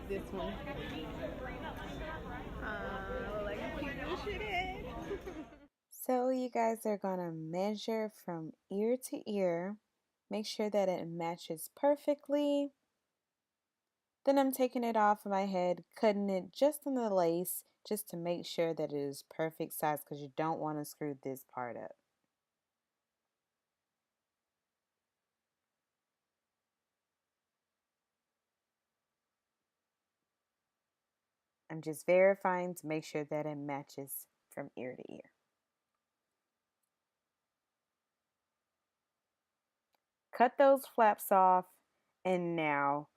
this one. Like a cute little shit head. So you guys are gonna measure from ear to ear. Make sure that it matches perfectly. Then I'm taking it off of my head, cutting it just on the lace, just to make sure that it is perfect size because you don't want to screw this part up. I'm just verifying to make sure that it matches from ear to ear. Cut those flaps off, and now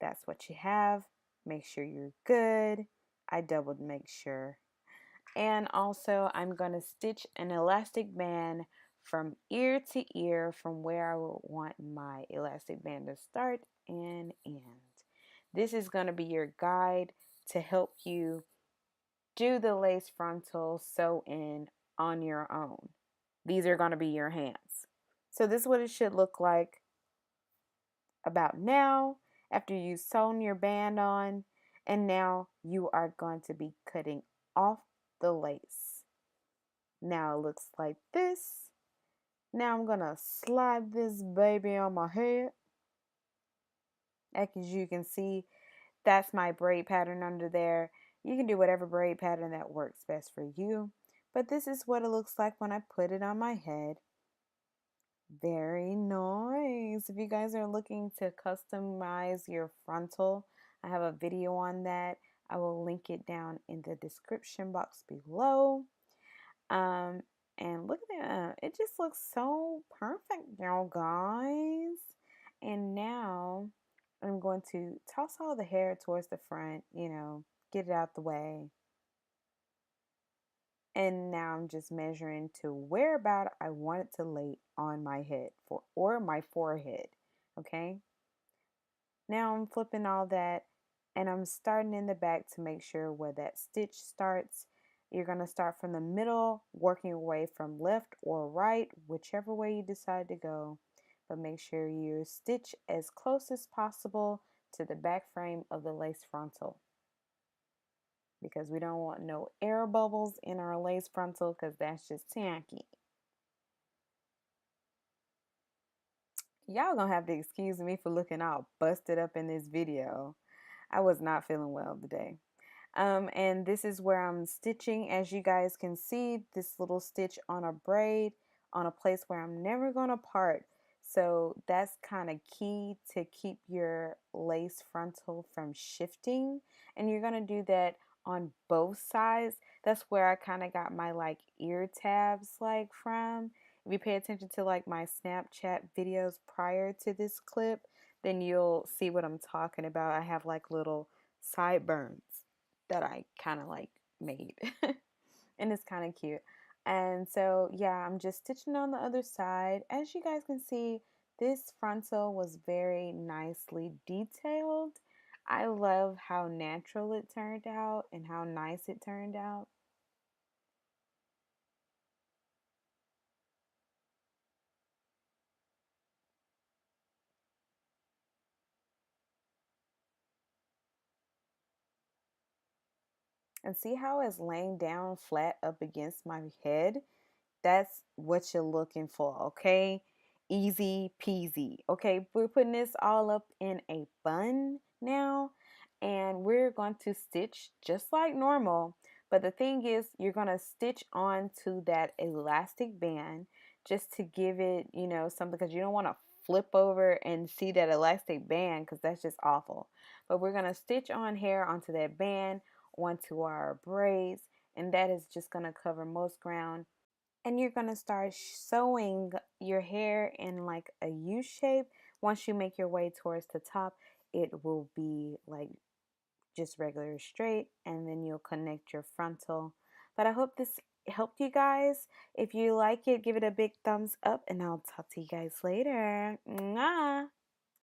that's what you have. Make sure you're good. I double make sure. And also I'm going to stitch an elastic band from ear to ear from where I would want my elastic band to start and end. This is going to be your guide to help you do the lace frontal sew in on your own. These are going to be your hands. So this is what it should look like about now after you've sewn your band on, and now you are going to be cutting off the lace. Now it looks like this. Now I'm gonna slide this baby on my head. As you can see, that's my braid pattern under there. You can do whatever braid pattern that works best for you, but this is what it looks like when I put it on my head. Very nice. If you guys are looking to customize your frontal, I have a video on that. I will link it down in the description box below. Um, and look at that. It just looks so perfect, y'all guys. And now I'm going to toss all the hair towards the front, get it out the way. And now I'm just measuring to where about I want it to lay on my head or my forehead. Okay. Now I'm flipping all that and I'm starting in the back to make sure where that stitch starts. You're going to start from the middle, working your way from left or right, whichever way you decide to go. But make sure you stitch as close as possible to the back frame of the lace frontal, because we don't want no air bubbles in our lace frontal because that's just tacky. Y'all gonna have to excuse me for looking all busted up in this video. I was not feeling well today. And this is where I'm stitching. As you guys can see, this little stitch on a braid on a place where I'm never gonna part. So that's kind of key to keep your lace frontal from shifting. And you're gonna do that on both sides. That's where I kind of got my like ear tabs like from. If you pay attention to like my Snapchat videos prior to this clip, then you'll see what I'm talking about. I have like little sideburns that I kind of like made and it's kind of cute. And so yeah, I'm just stitching on the other side. As you guys can see, this frontal was very nicely detailed. I love how natural it turned out and how nice it turned out. And see how it's laying down flat up against my head? That's what you're looking for, okay? Easy peasy. Okay, we're putting this all up in a bun now, and we're going to stitch just like normal. But the thing is, you're going to stitch onto that elastic band just to give it, something, because you don't want to flip over and see that elastic band because that's just awful. But we're going to stitch on hair onto that band, onto our braids, and that is just going to cover most ground. And you're going to start sewing your hair in like a U shape. Once you make your way towards the top, it will be like just regular straight, and then you'll connect your frontal. But I hope this helped you guys. If you like it, give it a big thumbs up, and I'll talk to you guys later. Mwah!